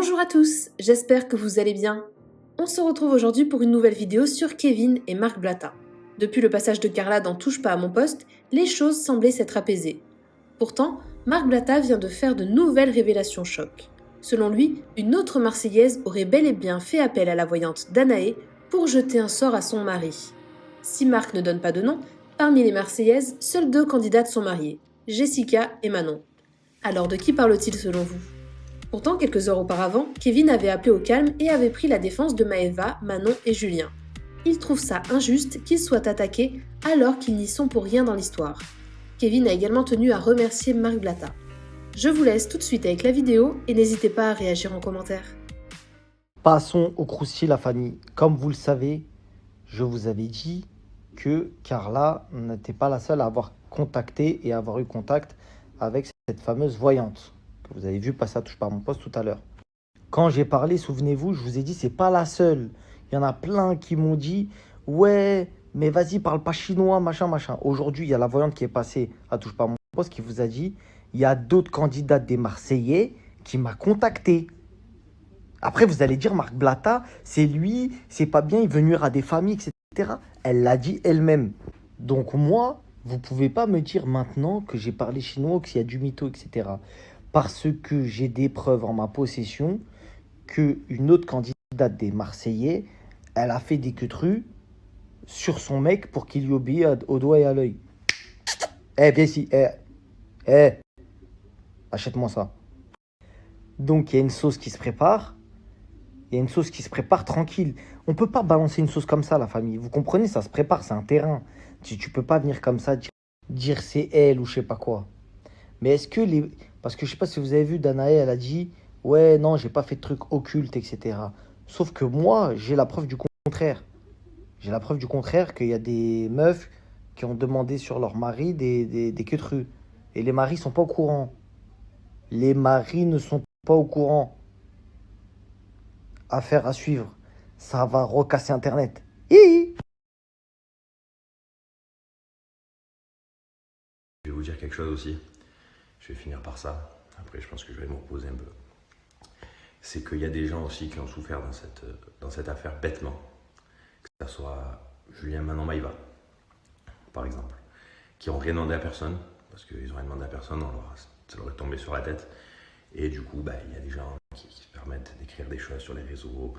Bonjour à tous, j'espère que vous allez bien. On se retrouve aujourd'hui pour une nouvelle vidéo sur Kevin et Marc Blatta. Depuis le passage de Carla dans Touche pas à mon poste, les choses semblaient s'être apaisées. Pourtant, Marc Blatta vient de faire de nouvelles révélations choc. Selon lui, une autre Marseillaise aurait bel et bien fait appel à la voyante Danaé pour jeter un sort à son mari. Si Marc ne donne pas de nom, parmi les Marseillaises, seules 2 candidates sont mariées, Jessica et Manon. Alors de qui parle-t-il selon vous ? Pourtant, quelques heures auparavant, Kevin avait appelé au calme et avait pris la défense de Maëva, Manon et Julien. Il trouve ça injuste qu'ils soient attaqués alors qu'ils n'y sont pour rien dans l'histoire. Kevin a également tenu à remercier Marc Blatta. Je vous laisse tout de suite avec la vidéo et n'hésitez pas à réagir en commentaire. Passons au croustillant, la famille. Comme vous le savez, je vous avais dit que Carla n'était pas la seule à avoir contacté et à avoir eu contact avec cette fameuse voyante que vous avez vu passer à Touche pas à mon poste tout à l'heure. Quand j'ai parlé, souvenez-vous, je vous ai dit c'est pas la seule. Il y en a plein qui m'ont dit ouais, mais vas-y, parle pas chinois, machin, machin. Aujourd'hui, il y a la voyante qui est passée à Touche pas à mon poste qui vous a dit il y a d'autres candidates des Marseillais qui m'a contacté. Après, vous allez dire, Marc Blatta, c'est lui, c'est pas bien, il veut nuire à des familles, etc. Elle l'a dit elle-même. Donc moi, vous pouvez pas me dire maintenant que j'ai parlé chinois, qu'il y a du mytho, etc. Parce que j'ai des preuves en ma possession qu'une autre candidate des Marseillais, elle a fait des queutrues sur son mec pour qu'il lui obéisse au doigt et à l'œil. Eh, viens ici, achète-moi ça. Donc il y a une sauce qui se prépare. Il y a une sauce qui se prépare tranquille. On ne peut pas balancer une sauce comme ça, la famille. Vous comprenez, ça se prépare, c'est un terrain. Tu ne peux pas venir comme ça dire c'est elle ou je sais pas quoi. Mais est-ce que les... Parce que je sais pas si vous avez vu, Danae, elle a dit « Ouais, non, j'ai pas fait de trucs occultes, etc. » Sauf que moi, j'ai la preuve du contraire. J'ai la preuve du contraire qu'il y a des meufs qui ont demandé sur leur mari des queutrues. Et les maris sont pas au courant. Les maris ne sont pas au courant. Affaire à suivre. Ça va recasser Internet. Hihi. Je vais vous dire quelque chose aussi. Je vais finir par ça. Après, je pense que je vais me reposer un peu. C'est qu'il y a des gens aussi qui ont souffert dans cette affaire bêtement. Que ce soit Julien, Manon, Maëva, par exemple, qui n'ont rien demandé à personne, parce qu'ils n'ont rien demandé à personne, ça leur est tombé sur la tête. Et du coup, il y a des gens qui se permettent d'écrire des choses sur les réseaux,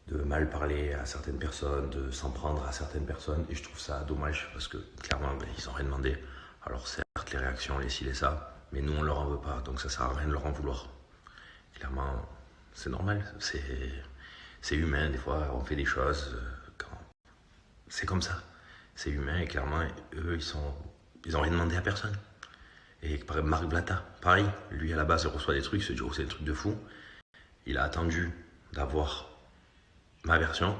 de mal parler à certaines personnes, de s'en prendre à certaines personnes. Et je trouve ça dommage, parce que clairement, ils n'ont rien demandé. Alors certes, les réactions, les ci, les ça, mais nous, on leur en veut pas, donc ça sert à rien de leur en vouloir. Clairement, c'est normal, c'est humain, des fois, on fait des choses, c'est comme ça. C'est humain, et clairement, eux, ils ont rien demandé à personne. Et par exemple, Marc Blatta, pareil, lui, à la base, il reçoit des trucs, il se dit, oh, c'est des trucs de fou. Il a attendu d'avoir ma version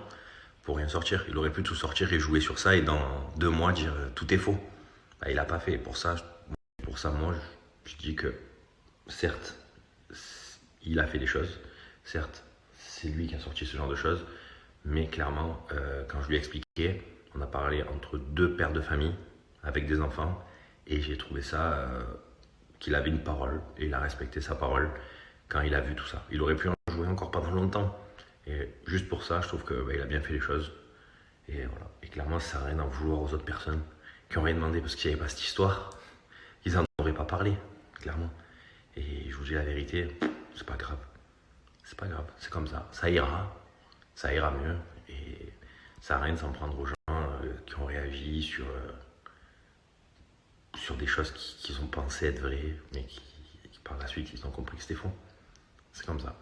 pour rien sortir. Il aurait pu tout sortir et jouer sur ça, et dans 2 mois, dire, tout est faux. Il n'a pas fait. Pour ça, moi, je dis que, certes, il a fait des choses. Certes, c'est lui qui a sorti ce genre de choses. Mais clairement, quand je lui ai expliqué, on a parlé entre 2 pères de famille avec des enfants. Et j'ai trouvé ça qu'il avait une parole. Et il a respecté sa parole quand il a vu tout ça. Il aurait pu en jouer encore pendant longtemps. Et juste pour ça, je trouve qu'il a bien fait les choses. Et voilà. Et clairement, ça sert à rien d'en vouloir aux autres personnes qui n'ont rien demandé parce qu'il n'y avait pas cette histoire. Ils n'en auraient pas parlé, clairement. Et je vous dis la vérité, c'est pas grave. C'est pas grave, c'est comme ça. Ça ira mieux. Et ça sert à rien de s'en prendre aux gens qui ont réagi sur des choses qui ont pensé être vraies, mais qui par la suite, ils ont compris que c'était faux. C'est comme ça.